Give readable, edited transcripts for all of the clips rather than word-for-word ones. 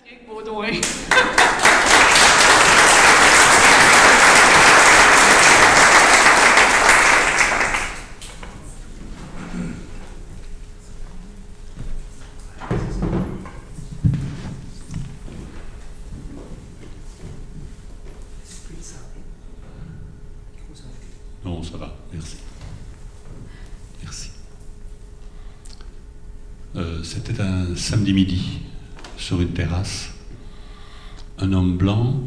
Baudouin. Non, ça va, merci. Merci. C'était un samedi midi, sur une terrasse. Un homme blanc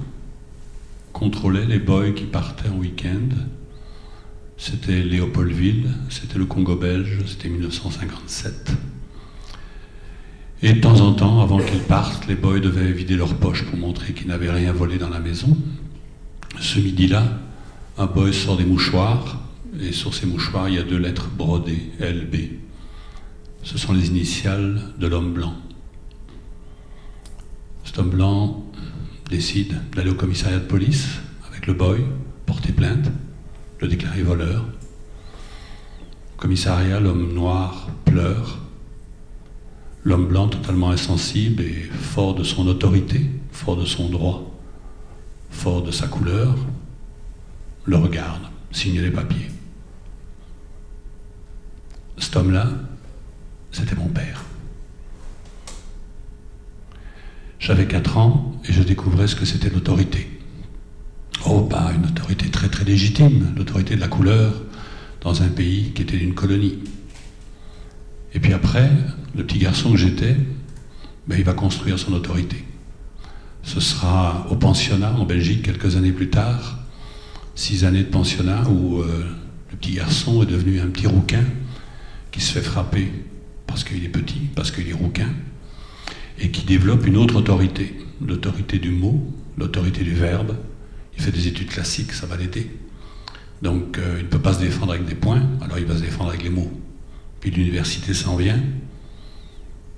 contrôlait les boys qui partaient en week-end. C'était Léopoldville, c'était le Congo belge, c'était 1957. Et de temps en temps, avant qu'ils partent, les boys devaient vider leurs poches pour montrer qu'ils n'avaient rien volé dans la maison. Ce midi-là, un boy sort des mouchoirs, et sur ces mouchoirs, il y a 2 lettres brodées, LB. Ce sont les initiales de l'homme blanc. Cet homme blanc décide d'aller au commissariat de police avec le boy, porter plainte, le déclarer voleur. Au commissariat, l'homme noir pleure. L'homme blanc, totalement insensible et fort de son autorité, fort de son droit, fort de sa couleur, le regarde, signe les papiers. Cet homme-là, c'était mon père. J'avais 4 ans et je découvrais ce que c'était l'autorité. Oh, pas une autorité très très légitime, l'autorité de la couleur dans un pays qui était une colonie. Et puis après, le petit garçon que j'étais, il va construire son autorité. Ce sera au pensionnat en Belgique quelques années plus tard, 6 années de pensionnat où le petit garçon est devenu un petit rouquin qui se fait frapper parce qu'il est petit, parce qu'il est rouquin, et qui développe une autre autorité, l'autorité du mot, l'autorité du verbe. Il fait des études classiques, ça va l'aider. Donc il ne peut pas se défendre avec des points, alors il va se défendre avec les mots. Puis l'université s'en vient,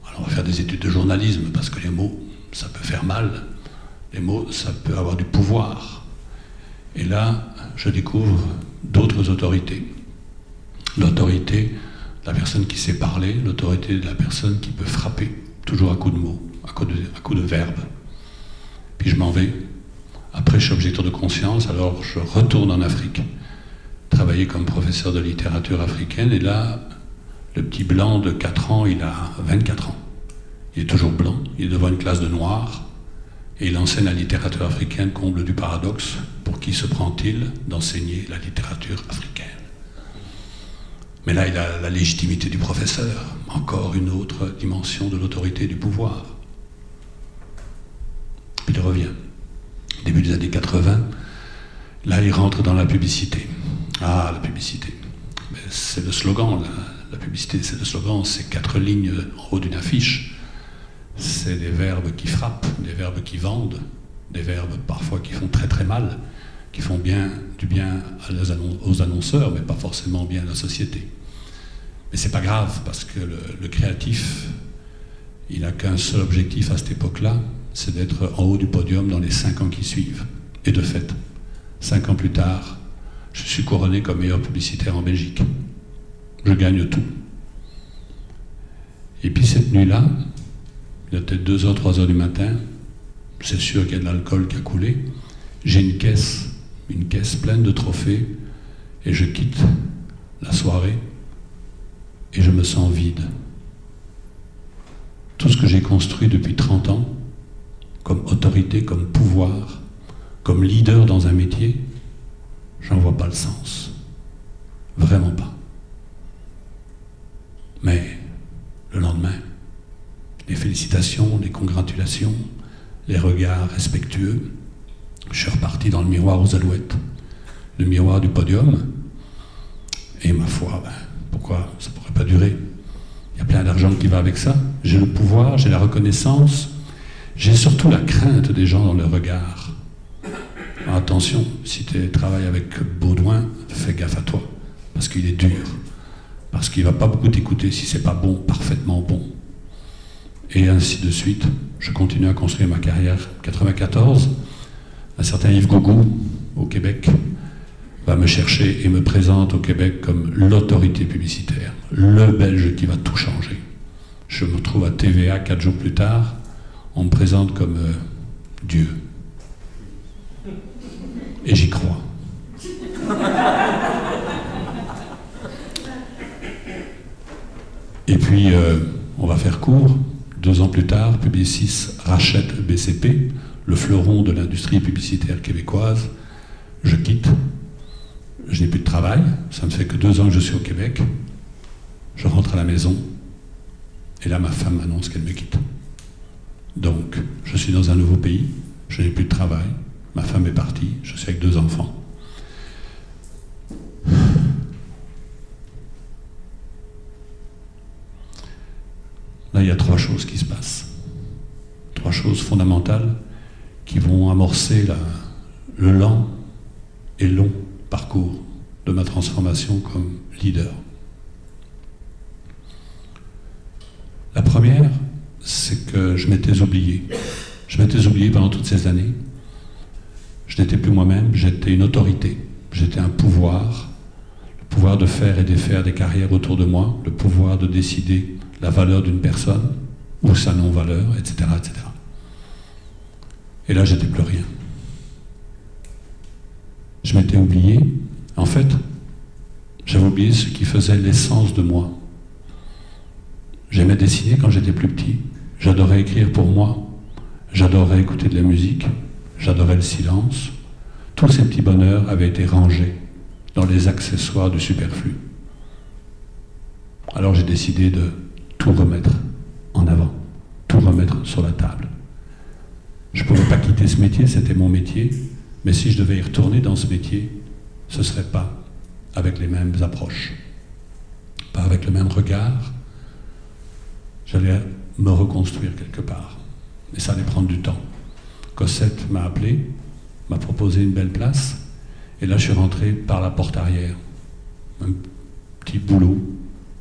alors on va faire des études de journalisme, parce que les mots, ça peut faire mal, les mots, ça peut avoir du pouvoir. Et là, je découvre d'autres autorités. L'autorité de la personne qui sait parler, l'autorité de la personne qui peut frapper, toujours à coups de mots, à coups de verbes. Puis je m'en vais. Après, je suis objecteur de conscience, alors je retourne en Afrique, travailler comme professeur de littérature africaine, et là, le petit blanc de 4 ans, il a 24 ans. Il est toujours blanc, il est devant une classe de noirs, et il enseigne la littérature africaine, comble du paradoxe. Pour qui se prend-il d'enseigner la littérature africaine? Mais là, il a la légitimité du professeur, encore une autre dimension de l'autorité du pouvoir. Puis il revient. Début des années 80, là, il rentre dans la publicité. Ah, la publicité. C'est le slogan, la publicité, c'est le slogan, c'est 4 lignes en haut d'une affiche. C'est des verbes qui frappent, des verbes qui vendent, des verbes parfois qui font très très mal, qui font du bien aux annonceurs, mais pas forcément bien à la société. Mais c'est pas grave, parce que le créatif, il n'a qu'un seul objectif à cette époque-là, c'est d'être en haut du podium dans les 5 ans qui suivent. Et de fait, 5 ans plus tard, je suis couronné comme meilleur publicitaire en Belgique. Je gagne tout. Et puis cette nuit-là, il y a peut-être 2h, 3h du matin, c'est sûr qu'il y a de l'alcool qui a coulé, j'ai une caisse pleine de trophées, et je quitte la soirée, et je me sens vide. Tout ce que j'ai construit depuis 30 ans, comme autorité, comme pouvoir, comme leader dans un métier, j'en vois pas le sens. Vraiment pas. Mais le lendemain, les félicitations, les congratulations, les regards respectueux, je suis reparti dans le miroir aux alouettes, le miroir du podium, et ma foi, pourquoi ça pourrait pas durer? Il y a plein d'argent qui va avec ça, j'ai le pouvoir, j'ai la reconnaissance, j'ai surtout la crainte des gens dans le regard. Alors attention, si tu travailles avec Baudouin, fais gaffe à toi, parce qu'il est dur, parce qu'il ne va pas beaucoup t'écouter si c'est pas bon, parfaitement bon. Et ainsi de suite, je continue à construire ma carrière. 94, un certain Yves Gougou, au Québec, va me chercher et me présente au Québec comme l'autorité publicitaire, le Belge qui va tout changer. Je me trouve à TVA 4 jours plus tard, On me présente comme Dieu. Et j'y crois. Et puis, on va faire court. 2 ans plus tard, Publicis rachète BCP, le fleuron de l'industrie publicitaire québécoise. Je quitte. Je n'ai plus de travail. Ça ne fait que 2 ans que je suis au Québec. Je rentre à la maison. Et là, ma femme m'annonce qu'elle me quitte. Donc, je suis dans un nouveau pays. Je n'ai plus de travail. Ma femme est partie. Je suis avec 2 enfants. Là, il y a 3 choses qui se passent. 3 choses fondamentales qui vont amorcer le lent et long parcours de ma transformation comme leader. La première, c'est que je m'étais oublié. Je m'étais oublié pendant toutes ces années. Je n'étais plus moi-même, j'étais une autorité. J'étais un pouvoir. Le pouvoir de faire et défaire des carrières autour de moi, le pouvoir de décider la valeur d'une personne, ou sa non-valeur, etc., etc. Et là, j'étais plus rien. Je m'étais oublié. En fait, j'avais oublié ce qui faisait l'essence de moi. J'aimais dessiner quand j'étais plus petit. J'adorais écrire pour moi. J'adorais écouter de la musique. J'adorais le silence. Tous ces petits bonheurs avaient été rangés dans les accessoires du superflu. Alors j'ai décidé de tout remettre en avant, tout remettre sur la table. Je ne pouvais pas quitter ce métier, c'était mon métier, mais si je devais y retourner dans ce métier, ce ne serait pas avec les mêmes approches, pas avec le même regard. J'allais me reconstruire quelque part, et ça allait prendre du temps. Cosette m'a appelé, m'a proposé une belle place, et là je suis rentré par la porte arrière. Un petit boulot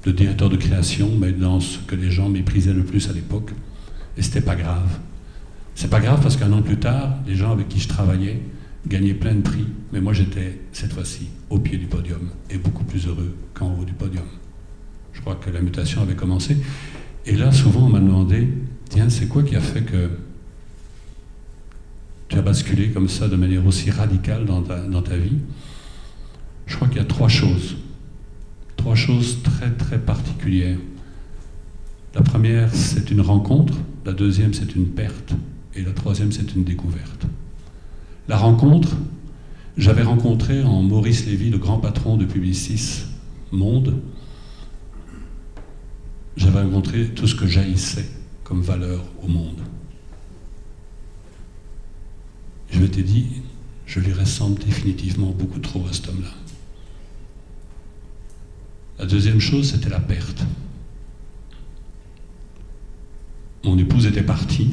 de directeur de création, mais dans ce que les gens méprisaient le plus à l'époque. Et c'était pas grave. C'est pas grave parce qu'un an plus tard, les gens avec qui je travaillais gagnaient plein de prix, mais moi j'étais, cette fois-ci, au pied du podium, et beaucoup plus heureux qu'en haut du podium. Je crois que la mutation avait commencé. Et là, souvent, on m'a demandé, tiens, c'est quoi qui a fait que tu as basculé comme ça, de manière aussi radicale dans ta vie? Je crois qu'il y a 3 choses. 3 choses très très particulières. La première, c'est une rencontre. La deuxième, c'est une perte. Et la troisième, c'est une découverte. La rencontre, j'avais rencontré en Maurice Lévy, le grand patron de Publicis Monde, j'avais rencontré tout ce que jaillissait comme valeur au monde. Je m'étais dit, je lui ressemble définitivement beaucoup trop à cet homme-là. La deuxième chose, c'était la perte. Mon épouse était partie,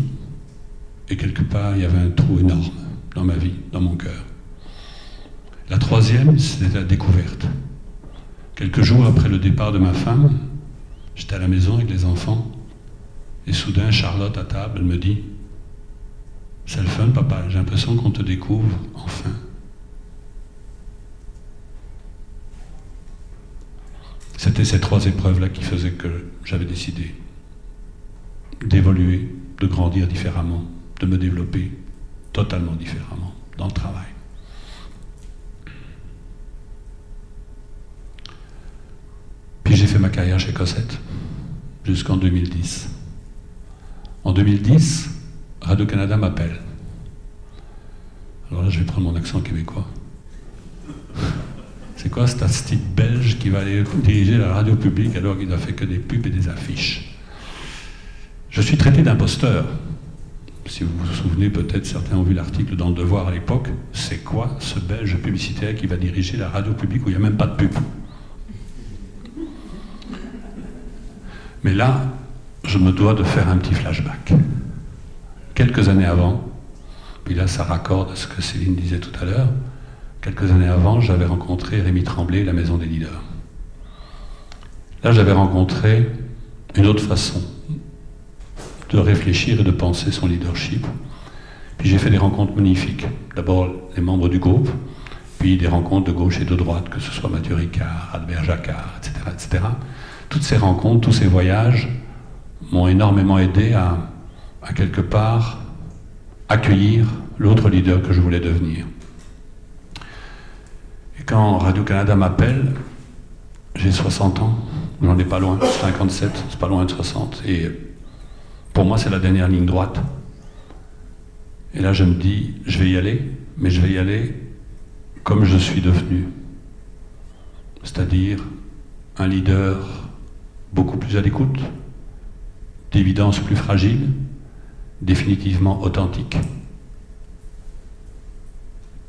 et quelque part, il y avait un trou énorme dans ma vie, dans mon cœur. La troisième, c'était la découverte. Quelques jours après le départ de ma femme, j'étais à la maison avec les enfants, et soudain, Charlotte, à table, elle me dit « C'est le fun, papa, j'ai l'impression qu'on te découvre, enfin. » C'était ces 3 épreuves-là qui faisaient que j'avais décidé d'évoluer, de grandir différemment, de me développer totalement différemment dans le travail. Puis j'ai fait ma carrière chez Cosette jusqu'en 2010. En 2010, Radio-Canada m'appelle. Alors là, je vais prendre mon accent québécois. C'est quoi cet astique belge qui va aller diriger la radio publique alors qu'il n'a fait que des pubs et des affiches? Je suis traité d'imposteur. Si vous vous souvenez, peut-être certains ont vu l'article dans Le Devoir à l'époque. C'est quoi ce belge publicitaire qui va diriger la radio publique où il n'y a même pas de pub? Mais là, je me dois de faire un petit flashback. Quelques années avant, puis là ça raccorde à ce que Céline disait tout à l'heure, quelques années avant, j'avais rencontré Rémi Tremblay, la Maison des leaders. Là, j'avais rencontré une autre façon de réfléchir et de penser son leadership. Puis j'ai fait des rencontres magnifiques. D'abord, les membres du groupe, puis des rencontres de gauche et de droite, que ce soit Mathieu Ricard, Albert Jacquard, etc., etc. Toutes ces rencontres, tous ces voyages m'ont énormément aidé à à quelque part accueillir l'autre leader que je voulais devenir. Et quand Radio-Canada m'appelle, j'ai 60 ans, j'en ai pas loin, 57, c'est pas loin de 60, et pour moi c'est la dernière ligne droite. Et là je me dis, je vais y aller, mais je vais y aller comme je suis devenu. C'est-à-dire un leader beaucoup plus à l'écoute, d'évidence plus fragile, définitivement authentique,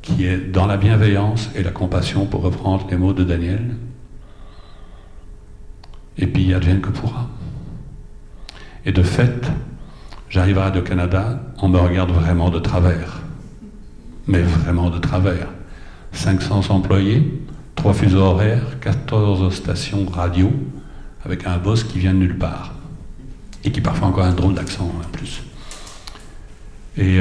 qui est dans la bienveillance et la compassion, pour reprendre les mots de Daniel, et puis advienne que pourra. Et de fait, j'arrive à Radio-Canada, on me regarde vraiment de travers, mais vraiment de travers. 500 employés, 3 fuseaux horaires, 14 stations radio, avec un boss qui vient de nulle part, et qui parfois encore un drôle d'accent en plus. Et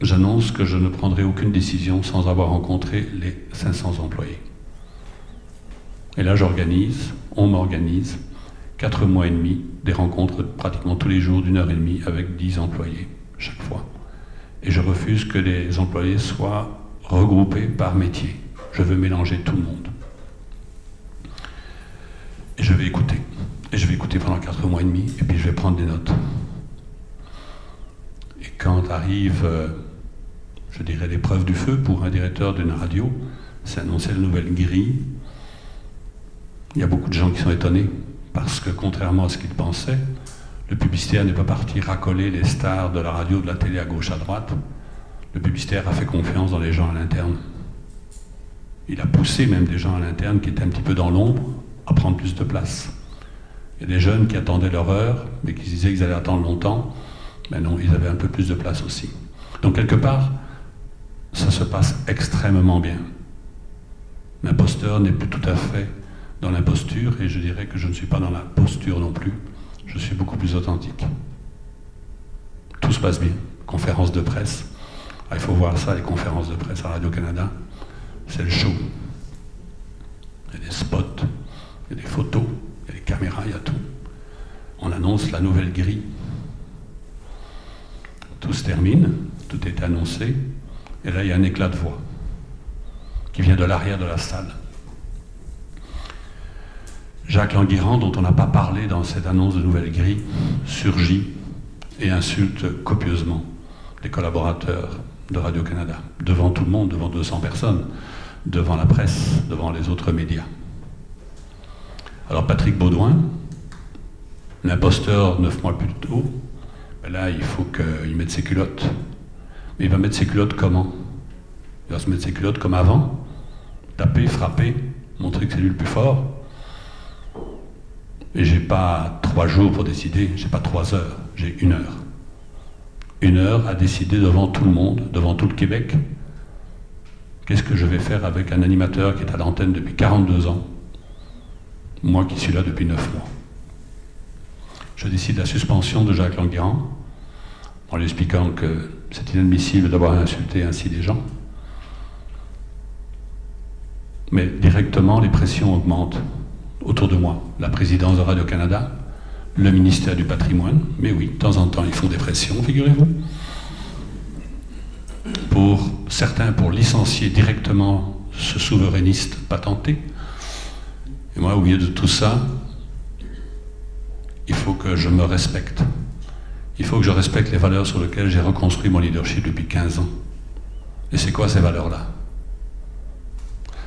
j'annonce que je ne prendrai aucune décision sans avoir rencontré les 500 employés. Et là on m'organise, 4 mois et demi, des rencontres pratiquement tous les jours d'1h30 avec 10 employés chaque fois. Et je refuse que les employés soient regroupés par métier. Je veux mélanger tout le monde. Et je vais écouter. Et je vais écouter pendant 4 mois et demi, et puis je vais prendre des notes. Et quand arrive, je dirais, l'épreuve du feu pour un directeur d'une radio, c'est annoncer la nouvelle grille. Il y a beaucoup de gens qui sont étonnés, parce que contrairement à ce qu'ils pensaient, le publicitaire n'est pas parti racoler les stars de la radio, de la télé à gauche, à droite. Le publicitaire a fait confiance dans les gens à l'interne. Il a poussé même des gens à l'interne qui étaient un petit peu dans l'ombre à prendre plus de place. Il y a des jeunes qui attendaient leur heure, mais qui se disaient qu'ils allaient attendre longtemps. Mais non, ils avaient un peu plus de place aussi. Donc quelque part, ça se passe extrêmement bien. L'imposteur n'est plus tout à fait dans l'imposture, et je dirais que je ne suis pas dans la posture non plus. Je suis beaucoup plus authentique. Tout se passe bien. Conférence de presse. Ah, il faut voir ça, les conférences de presse à Radio-Canada. C'est le show. Il y a des spots, il y a des photos, il y a des caméras, il y a tout. On annonce la nouvelle grille. Tout se termine, tout est annoncé, et là il y a un éclat de voix qui vient de l'arrière de la salle. Jacques Languirand, dont on n'a pas parlé dans cette annonce de nouvelle grille, surgit et insulte copieusement les collaborateurs de Radio-Canada, devant tout le monde, devant 200 personnes, devant la presse, devant les autres médias. Alors Patrick Baudouin, l'imposteur 9 mois plus tôt, ben là il faut qu'il mette ses culottes. Mais il va mettre ses culottes comment? Il va se mettre ses culottes comme avant, taper, frapper, montrer que c'est lui le plus fort. Et j'ai pas 3 jours pour décider, j'ai pas 3 heures, j'ai 1 heure. 1 heure à décider devant tout le monde, devant tout le Québec, qu'est-ce que je vais faire avec un animateur qui est à l'antenne depuis 42 ans, moi qui suis là depuis 9 mois. Je décide la suspension de Jacques Languirand, en lui expliquant que c'est inadmissible d'avoir insulté ainsi des gens. Mais directement, les pressions augmentent autour de moi. La présidence de Radio-Canada, le ministère du Patrimoine, mais oui, de temps en temps, ils font des pressions, figurez-vous. Pour certains, pour licencier directement ce souverainiste patenté. Et moi, au milieu de tout ça, il faut que je me respecte. Il faut que je respecte les valeurs sur lesquelles j'ai reconstruit mon leadership depuis 15 ans. Et c'est quoi ces valeurs-là?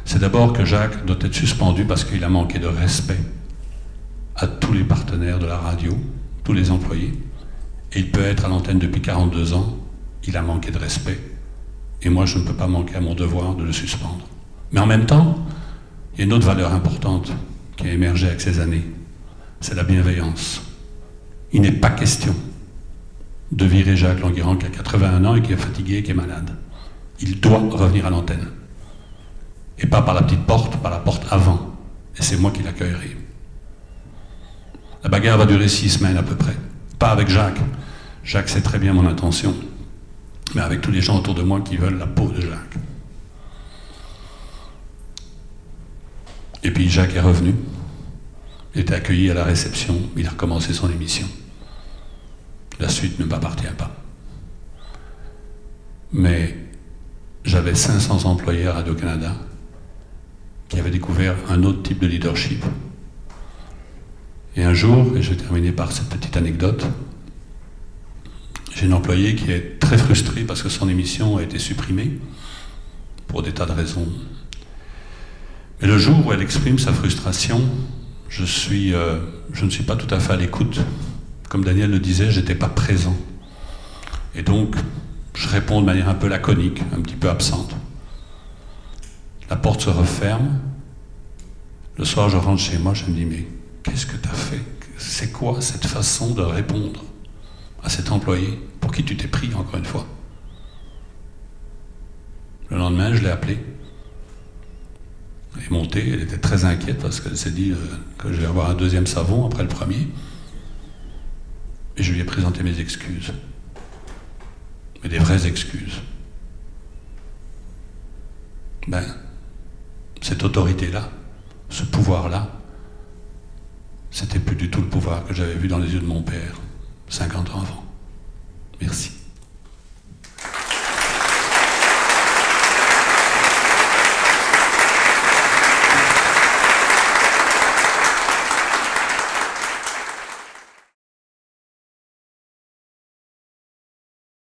C'est d'abord que Jacques doit être suspendu parce qu'il a manqué de respect à tous les partenaires de la radio, tous les employés. Et il peut être à l'antenne depuis 42 ans, il a manqué de respect. Et moi, je ne peux pas manquer à mon devoir de le suspendre. Mais en même temps, il y a une autre valeur importante qui a émergé avec ces années. C'est la bienveillance. Il n'est pas question de virer Jacques Languirand qui a 81 ans et qui est fatigué et qui est malade. Il doit revenir à l'antenne. Et pas par la petite porte, par la porte avant. Et c'est moi qui l'accueillerai. La bagarre va durer 6 semaines à peu près. Pas avec Jacques. Jacques sait très bien mon intention. Mais avec tous les gens autour de moi qui veulent la peau de Jacques. Et puis Jacques est revenu. Il était accueilli à la réception. Il a recommencé son émission. La suite ne m'appartient pas. Mais j'avais 500 employés à Radio-Canada qui avaient découvert un autre type de leadership. Et un jour, et je vais terminer par cette petite anecdote, j'ai une employée qui est très frustrée parce que son émission a été supprimée, pour des tas de raisons. Mais le jour où elle exprime sa frustration, je ne suis pas tout à fait à l'écoute. Comme Daniel le disait, je n'étais pas présent. Et donc, je réponds de manière un peu laconique, un petit peu absente. La porte se referme. Le soir, je rentre chez moi, je me dis, mais qu'est-ce que tu as fait? C'est quoi cette façon de répondre à cet employé pour qui tu t'es pris, encore une fois? Le lendemain, je l'ai appelée. Elle est montée, elle était très inquiète parce qu'elle s'est dit que je vais avoir un deuxième savon après le premier. Et je lui ai présenté mes excuses. Mais des vraies excuses. Ben, cette autorité-là, ce pouvoir-là, c'était plus du tout le pouvoir que j'avais vu dans les yeux de mon père, 50 ans avant. Merci.